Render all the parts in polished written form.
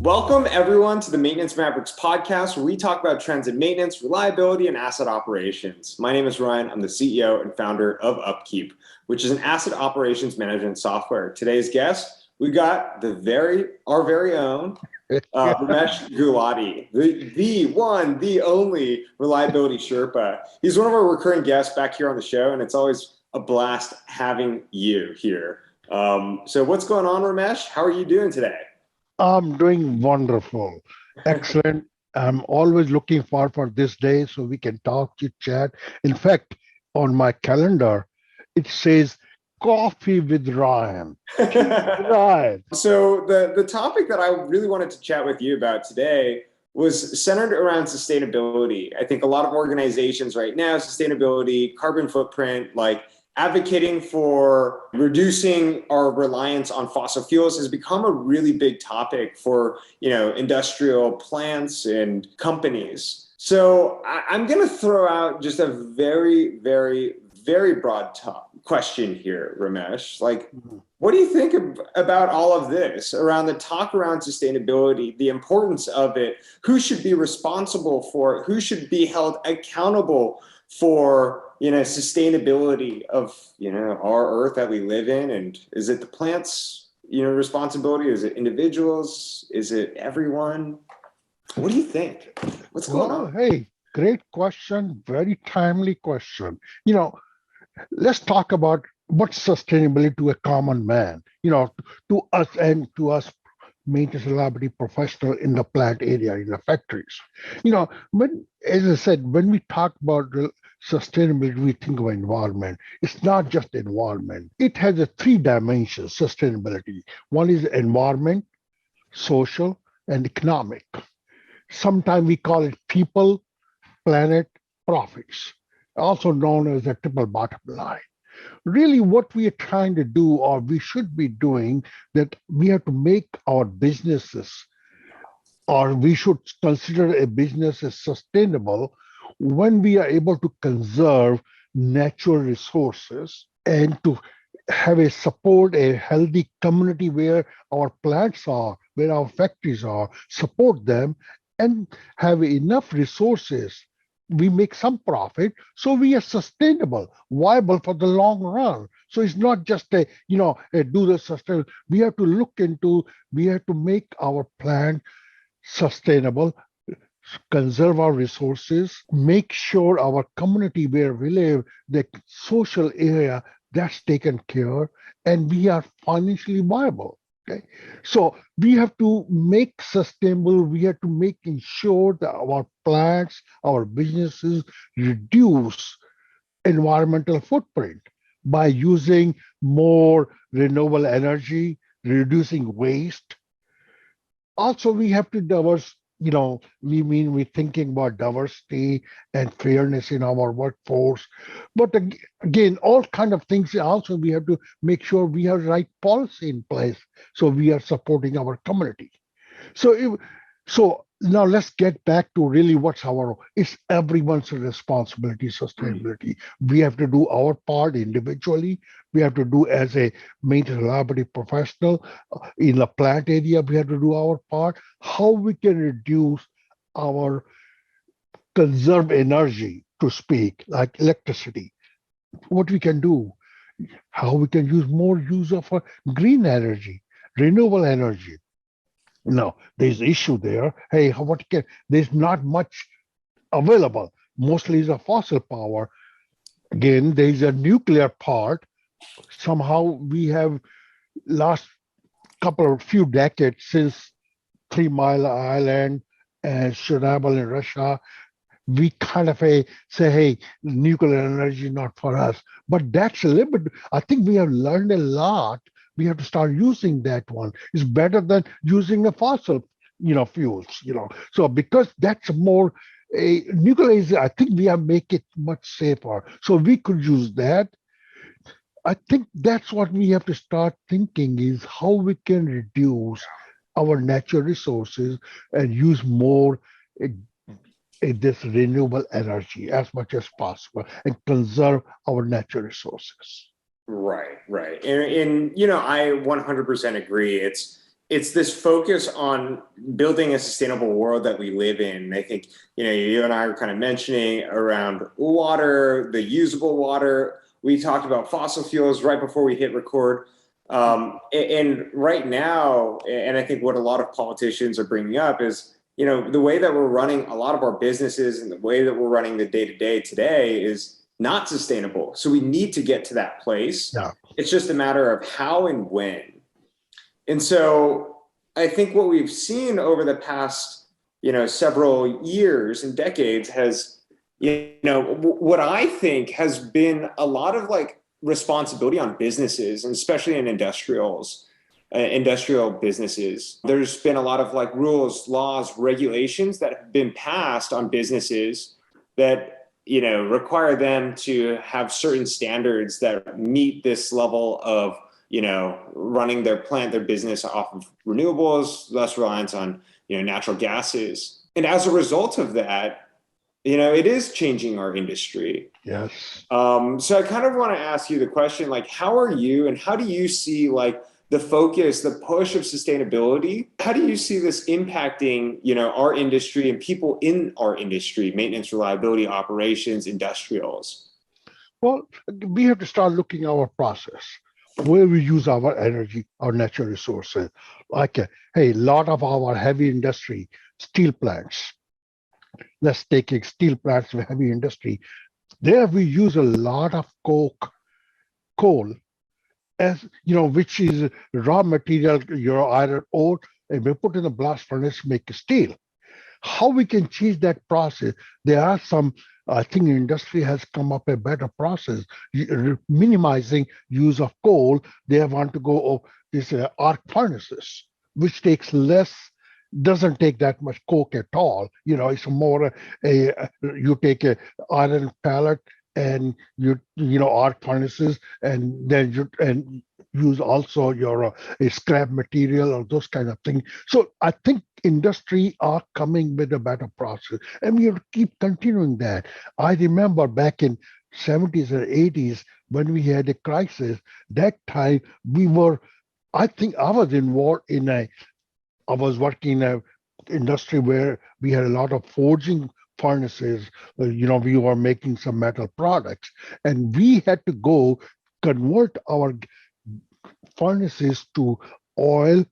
Welcome, everyone, to the Maintenance Mavericks podcast, where we talk about trends in maintenance, reliability, and asset operations. My name is Ryan. I'm the CEO and founder of UpKeep, which is an asset operations management software. Today's guest, we got our very own Ramesh Gulati, the one, the only reliability Sherpa. He's one of our recurring guests back here on the show, and it's always a blast having you here. So what's going on, Ramesh? How are you doing today? I'm doing wonderful. Excellent. I'm always looking forward for this day so we can talk, chit chat. In fact, on my calendar, it says coffee with Ryan. Right. So the topic that I really wanted to chat with you about today was centered around sustainability. I think a lot of organizations right now, sustainability, carbon footprint, like advocating for reducing our reliance on fossil fuels has become a really big topic for, industrial plants and companies. So I'm going to throw out just a very, very, very broad question here, Ramesh. What do you think about all of this around the talk around sustainability, the importance of it, who should be responsible for it, who should be held accountable for sustainability of our earth that we live in? And is it the plants responsibility? Is it individuals? Is it everyone? What do you think? What's going on? Hey, great question. Very timely question. Let's talk about what's sustainability to a common man, to us maintenance reliability professional in the plant area, in the factories. As I said, when we talk about sustainability, we think of environment. It's not just environment. It has a three dimensions, sustainability. One is environment, social, and economic. Sometimes we call it people, planet, profits, also known as the triple bottom line. Really, what we are trying to do, or we should be doing, that we have to make our businesses, or we should consider a business as sustainable when we are able to conserve natural resources and to have a healthy community where our plants are, where our factories are, support them, and have enough resources. We make some profit, so we are sustainable, viable for the long run. So it's not just do the sustainable. We have to make our plant sustainable, conserve our resources, make sure our community where we live, the social area, that's taken care, and we are financially viable. Okay, so we have to make sustainable. We have to ensure that our plants, our businesses reduce environmental footprint by using more renewable energy, reducing waste. Also, we have to we're thinking about diversity and fairness in our workforce. But again, all kind of things. Also, we have to make sure we have right policy in place, so we are supporting our community. So now let's get back to really it's everyone's responsibility, sustainability. We have to do our part individually. We have to do as a maintenance reliability professional in the plant area. We have to do our part. How we can reduce our conserve energy, to speak, like electricity. What we can do, how we can use of green energy, renewable energy. No, there's issue there. Hey, there's not much available. Mostly is a fossil power. Again, there's a nuclear part. Somehow we have last few decades since 3 Mile Island and Chernobyl in Russia, we kind of say, hey, nuclear energy not for us. But that's a little bit, I think we have learned a lot. We have to start using that one. It's better than using a fossil, fuels, So because that's more nuclear, I think we have make it much safer. So we could use that. I think that's what we have to start thinking is how we can reduce our natural resources and use more this renewable energy as much as possible and conserve our natural resources. Right. And I 100% agree. It's it's this focus on building a sustainable world that we live in. And I think, you and I were kind of mentioning around water, the usable water. We talked about fossil fuels right before we hit record. And right now, and I think what a lot of politicians are bringing up is, the way that we're running a lot of our businesses and the way that we're running the day-to-day today is not sustainable. So we need to get to that place. Yeah. It's just a matter of how and when. And so I think what we've seen over the past, several years and decades has, what I think has been a lot of like responsibility on businesses, and especially in industrial businesses. There's been a lot of like rules, laws, regulations that have been passed on businesses that, require them to have certain standards that meet this level of, running their business off of renewables, less reliance on, natural gases. And as a result of that, it is changing our industry. Yes. So I kind of want to ask you the question, like, how are you and how do you see like the focus, the push of sustainability? How do you see this impacting, our industry and people in our industry, maintenance, reliability, operations, industrials? Well, we have to start looking at our process, where we use our energy, our natural resources. Like, hey, a lot of our heavy industry, steel plants. Let's take steel plants for heavy industry. There we use a lot of coal, as which is raw material, iron ore, and we put in a blast furnace to make steel. How we can change that process? There are some, I think industry has come up a better process, minimizing use of coal. They want to go this arc furnaces, which takes less, doesn't take that much coke at all. It's more you take a iron pellet and arc furnaces, and then you use also your scrap material or those kind of things. So I think industry are coming with a better process, and we have to keep continuing that. I remember back in 70s and 80s when we had a crisis. That time I think I was involved I was working in an industry where we had a lot of forging furnaces. We were making some metal products, and we had to go convert our furnaces to oil,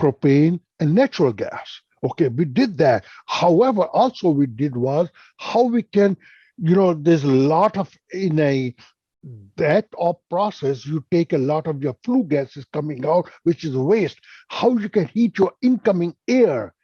propane, and natural gas. Okay, we did that. However, also we did was how we can, there's a lot of that process, you take a lot of your flue gases coming out, which is waste. How you can heat your incoming air,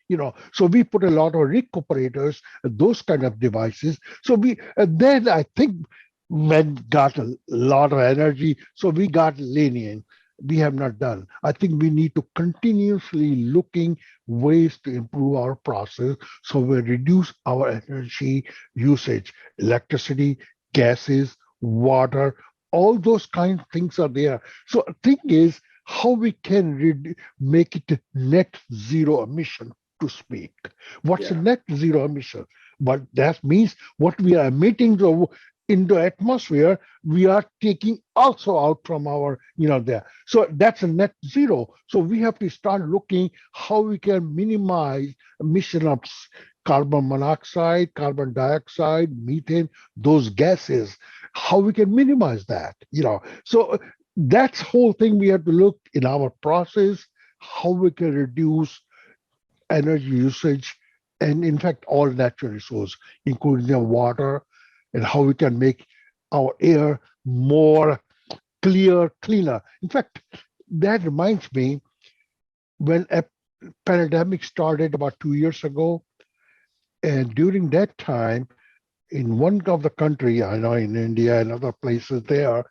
So we put a lot of recuperators, those kind of devices. So then I think men got a lot of energy, so we got lenient. We have not done. I think we need to continuously looking ways to improve our process so we reduce our energy usage, electricity, gases, water, all those kind of things are there. So the thing is how we can make it net zero emission, to speak. What's a net zero emission? But that means what we are emitting into atmosphere, we are taking also out from our, there. So that's a net zero. So we have to start looking how we can minimize emission of carbon monoxide, carbon dioxide, methane, those gases, how we can minimize that, So that's whole thing we have to look in our process, how we can reduce energy usage, and in fact, all natural resources, including the water, and how we can make our air more cleaner. In fact, that reminds me, when a pandemic started about 2 years ago, and during that time, in one of the country, I know in India and other places there,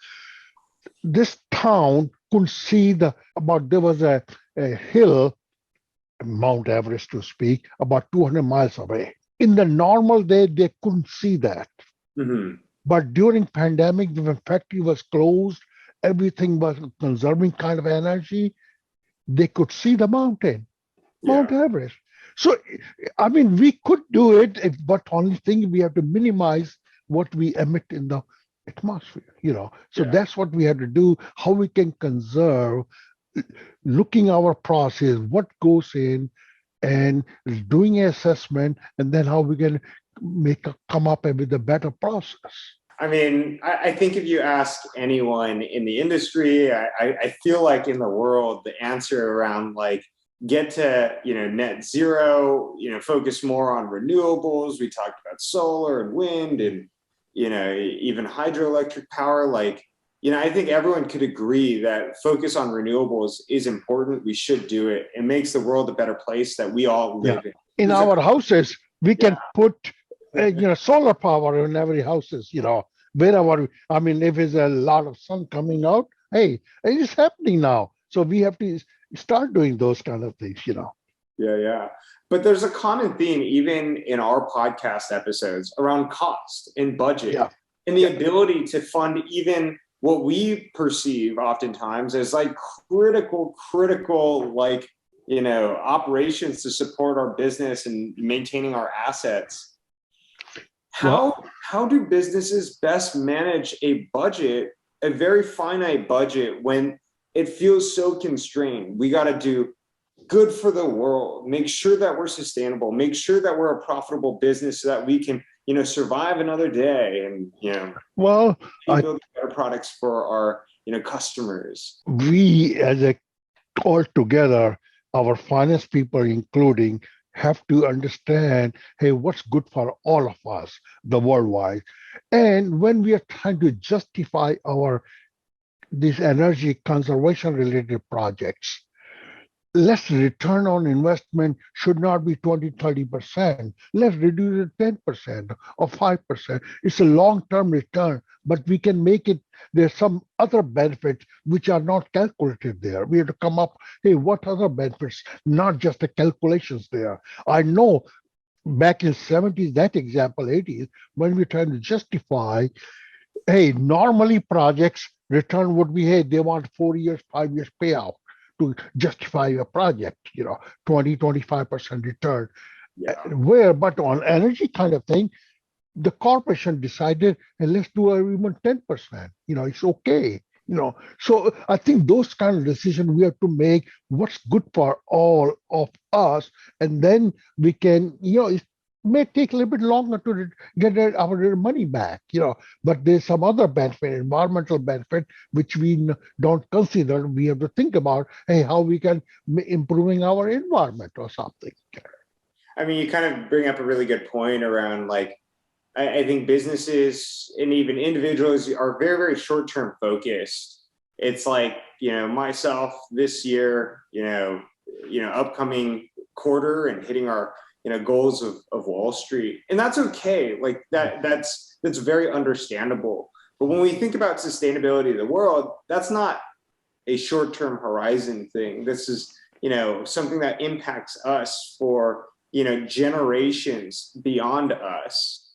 this town couldn't see there was a hill, Mount Everest to speak, about 200 miles away. In the normal day, they couldn't see that. Mm-hmm. But during pandemic, when factory was closed, everything was conserving kind of energy, they could see the mountain, Mount Everest. So, I mean, we could do it, but only thing we have to minimize what we emit in the atmosphere, So that's what we have to do, how we can conserve looking our process, what goes in, and doing an assessment, and then how we can come up with a better process. I mean, I think if you ask anyone in the industry, I feel like in the world, the answer around like get to, net zero, focus more on renewables. We talked about solar and wind and, even hydroelectric power. Like, I think everyone could agree that focus on renewables is important. We should do it. It makes the world a better place that we all live in. In our houses, we can put solar power in every houses, wherever. I mean, if there's a lot of sun coming out, hey, it's happening now. So we have to start doing those kind of things, Yeah. But there's a common theme, even in our podcast episodes, around cost and budget and the ability to fund even what we perceive oftentimes as like critical, like, operations to support our business and maintaining our assets. How do businesses best manage a budget, a very finite budget, when it feels so constrained? We got to do good for the world, make sure that we're sustainable, make sure that we're a profitable business so that we can, survive another day and, build better products for our, customers. We all together, our finance people including, have to understand, hey, what's good for all of us, the worldwide. And when we are trying to justify these energy conservation related projects, less return on investment should not be 20-30%. Let's reduce it 10% or 5%. It's a long-term return, but we can make it. There's some other benefits which are not calculated there. We have to come up, hey, what other benefits? Not just the calculations there. I know back in 70s, that example, 80s, when we're trying to justify, hey, normally projects return would be, hey, they want 4 years, 5 years payout to justify a project, 20-25% return. But on energy kind of thing, the corporation decided, and let's do even 10%. It's okay. So I think those kind of decisions we have to make. What's good for all of us, and then we can, it may take a little bit longer to get our money back, but there's some other benefit, environmental benefit, which we don't consider. We have to think about, hey, how we can improving our environment or something. I mean, you kind of bring up a really good point around, like, I think businesses and even individuals are very, very short-term focused. It's like, myself this year, upcoming quarter and hitting our goals of Wall Street. And that's okay. Like that's very understandable. But when we think about sustainability of the world, that's not a short-term horizon thing. This is, something that impacts us for, generations beyond us.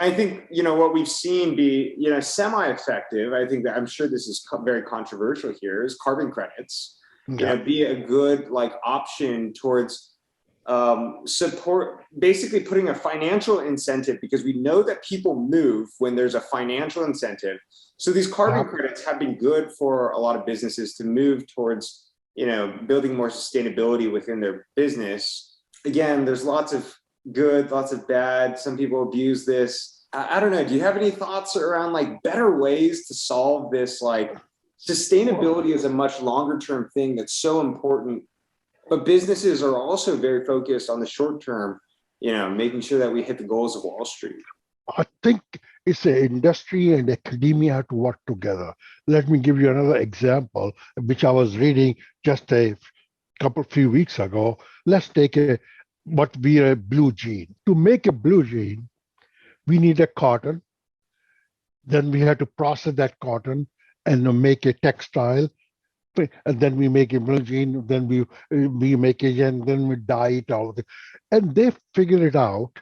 I think, what we've seen be, semi-effective, I think that I'm sure this is very controversial here, is carbon credits, be a good option towards support, basically putting a financial incentive, because we know that people move when there's a financial incentive. So these carbon credits have been good for a lot of businesses to move towards, building more sustainability within their business. Again, there's lots of good, lots of bad. Some people abuse this. I don't know. Do you have any thoughts around better ways to solve this? Sustainability is a much longer term thing that's so important. But businesses are also very focused on the short term, making sure that we hit the goals of Wall Street. I think it's the industry and academia have to work together. Let me give you another example, which I was reading just a few weeks ago. Let's take a blue jean. To make a blue jean, we need a cotton. Then we have to process that cotton and make a textile. And then we make a blue jean, then we make it, and then we dye it all. And they figure it out.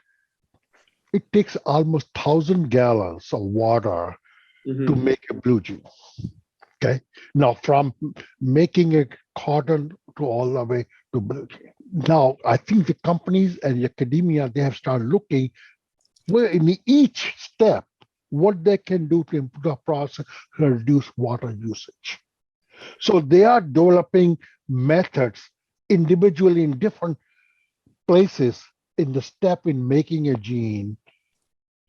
It takes almost 1,000 gallons of water to make a blue jean. Okay. Now, from making a cotton to all the way to blue jean. Now, I think the companies and the academia, they have started looking where in each step, what they can do to improve the process and reduce water usage. So they are developing methods individually in different places in the step in making a gene,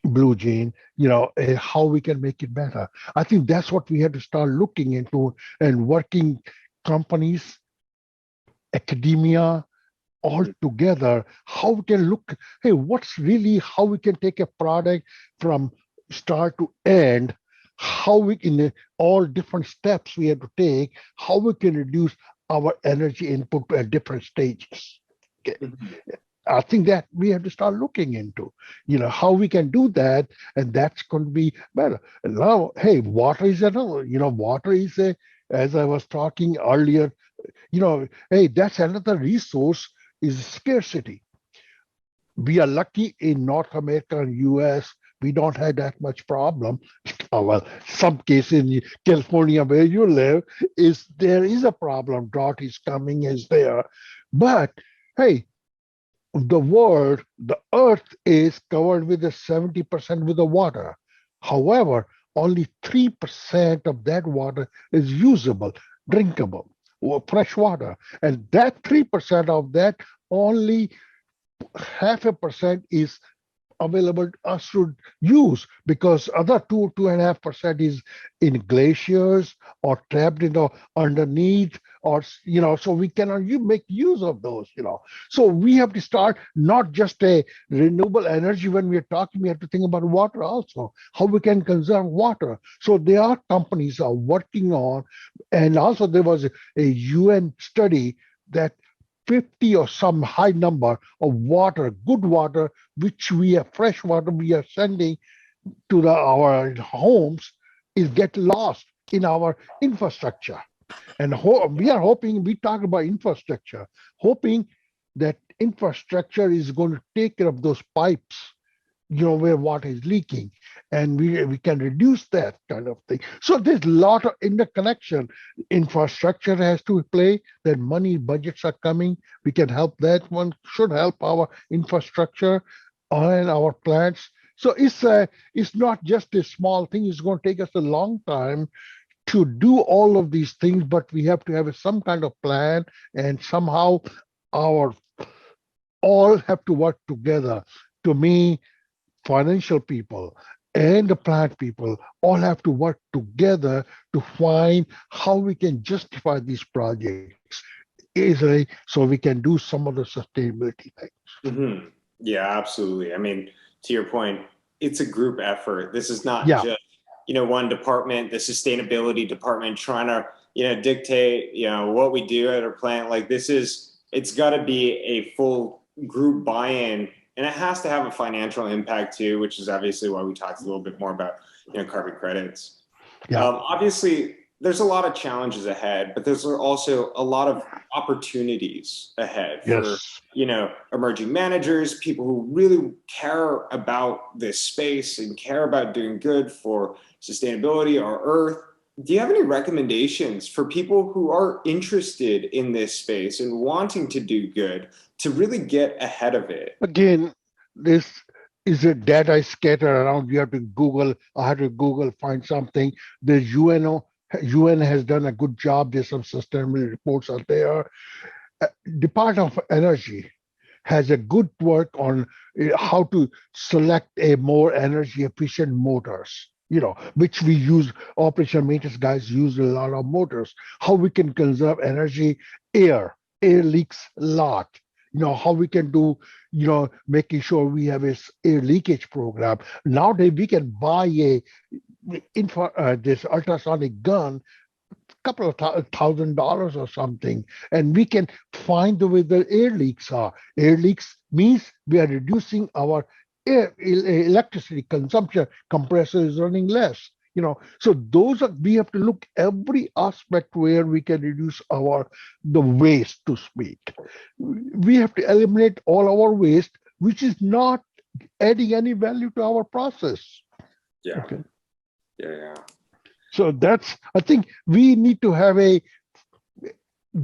blue gene, how we can make it better. I think that's what we have to start looking into and working companies, academia, all together, how we can look, hey, what's really how we can take a product from start to end, how we in all different steps we have to take, how we can reduce our energy input at different stages. Okay. I think that we have to start looking into, how we can do that, and that's going to be better. And now, hey, water is another, water is as I was talking earlier, hey, that's another resource is scarcity. We are lucky in North America and US, we don't have that much problem. Oh, well, some case in California where you live is there is a problem. Drought is coming, is there. But hey, the earth is covered with a 70% with the water. However, only 3% of that water is usable, drinkable, or fresh water. And that 3% of that, only 0.5% is available to us to use, because other 2.5% is in glaciers or trapped underneath, or so we cannot make use of those. So we have to start not just a renewable energy. When we are talking, we have to think about water also, how we can conserve water. So there are companies are working on, and also there was a UN study that 50 or some high number of water, good water, which we have fresh water we are sending to our homes, is get lost in our infrastructure. And we are hoping, we talk about infrastructure, hoping that infrastructure is going to take care of those pipes, where water is leaking, and we can reduce that kind of thing. So there's a lot of interconnection. Infrastructure has to play, that money budgets are coming. We can help that one, should help our infrastructure and our plants. So it's not just a small thing. It's going to take us a long time to do all of these things, but we have to have some kind of plan, and somehow our all have to work together. To me, financial people and the plant people all have to work together to find how we can justify these projects easily, so we can do some of the sustainability things. Yeah, absolutely. I mean, to your point, it's a group effort. This is not Yeah. just, one department, the sustainability department trying to, dictate, what we do at our plant. Like it's got to be a full group buy-in. And it has to have a financial impact too, which is obviously why we talked a little bit more about, carbon credits. Yeah. Obviously, there's a lot of challenges ahead, but there's also a lot of opportunities ahead for, emerging managers, people who really care about this space and care about doing good for sustainability, our Earth. Do you have any recommendations for people who are interested in this space and wanting to do good to really get ahead of it? Again, this is a data scattered around. You have to Google. I had to Google, find something. The UN has done a good job. There's some sustainability reports out there. Department of Energy has a good work on how to select a more energy efficient motors, which we use. Operation maintenance guys use a lot of motors. How we can conserve energy. Air leaks a lot. How we can do, making sure we have a air leakage program. Nowadays we can buy this ultrasonic gun, couple of $1,000 or something, and we can find the way the air leaks are. Air leaks means we are reducing our electricity consumption. Compressor is running less. So we have to look every aspect where we can reduce the waste, to speak. We have to eliminate all our waste, which is not adding any value to our process. Yeah. Okay. Yeah. So I think we need to have there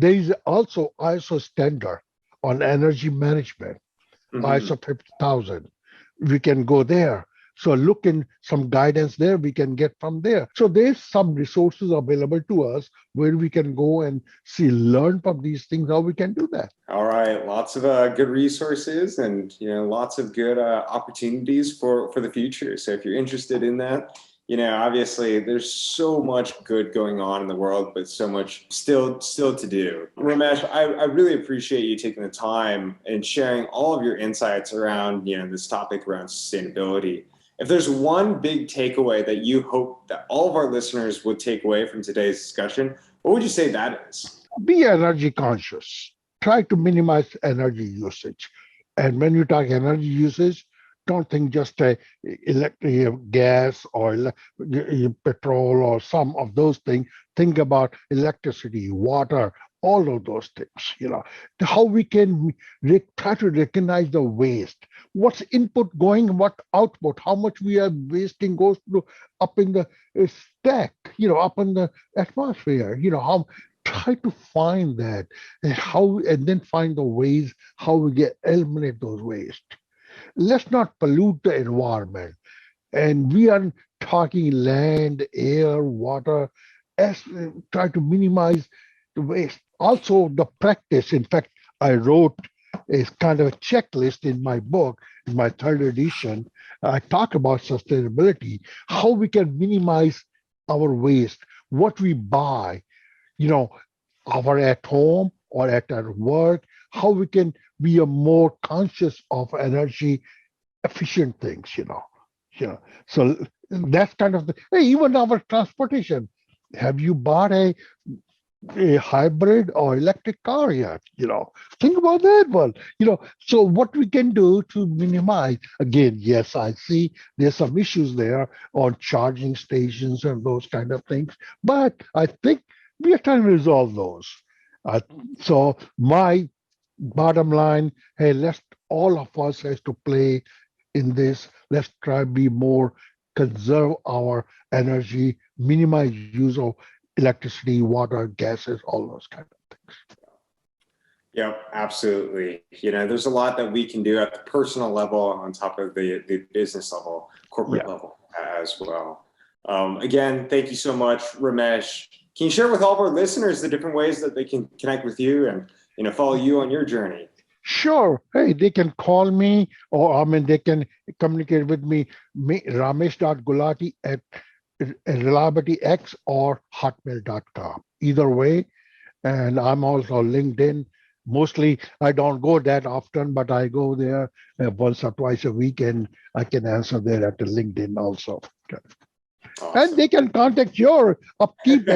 is also ISO standard on energy management, ISO 50,000. We can go there. So look in some guidance there we can get from there. So there's some resources available to us where we can go and see, learn from these things, how we can do that. All right, lots of good resources and lots of good opportunities for the future. So if you're interested in that, obviously there's so much good going on in the world, but so much still to do. Ramesh, I really appreciate you taking the time and sharing all of your insights around this topic around sustainability. If there's one big takeaway that you hope that all of our listeners would take away from today's discussion, what would you say that is? Be energy conscious. Try to minimize energy usage. And when you talk energy usage, don't think just electric, gas or petrol or some of those things. Think about electricity, water, all of those things. How we can try to recognize the waste. What's input going, what output, how much we are wasting goes up in the stack, up in the atmosphere. How try to find that and then find the ways how we eliminate those waste. Let's not pollute the environment. And we are talking land, air, water, as try to minimize the waste. Also, the practice. In fact, I wrote a kind of a checklist in my book, in my third edition. I talk about sustainability, how we can minimize our waste, what we buy, our at home or at our work, how we can be a more conscious of energy efficient things, So that's kind of hey, even our transportation. Have you bought a hybrid or electric car yet? Think about that one. So what we can do to minimize, again, yes, I see there's some issues there on charging stations and those kind of things, but I think we are trying to resolve those. So my bottom line, hey, all of us has to play in this. Let's try to be more, conserve our energy, minimize use of electricity, water, gases, all those kind of things. Yeah, absolutely. There's a lot that we can do at the personal level on top of the business level, corporate level as well. Again, thank you so much, Ramesh. Can you share with all of our listeners the different ways that they can connect with you and follow you on your journey? Sure. Hey, they can call me, or they can communicate with me, Ramesh.Gulati at ReliabilityX or hotmail.com. Either way. And I'm also LinkedIn. Mostly, I don't go that often, but I go there once or twice a week, and I can answer there at the LinkedIn also. Awesome. And they can contact your UpKeep.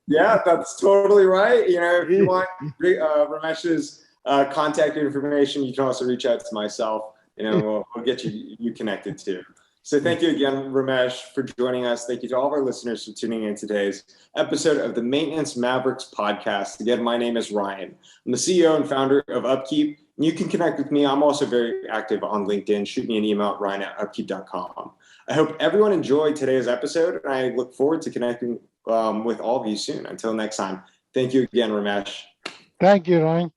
Yeah, that's totally right. If you want Ramesh's contact information, you can also reach out to myself. We'll get you connected too. So thank you again, Ramesh, for joining us. Thank you to all of our listeners for tuning in today's episode of the Maintenance Mavericks podcast. Again, my name is Ryan. I'm the CEO and founder of UpKeep. You can connect with me. I'm also very active on LinkedIn. Shoot me an email at ryan@upkeep.com. I hope everyone enjoyed today's episode, and I look forward to connecting with all of you soon. Until next time, thank you again, Ramesh. Thank you, Ryan.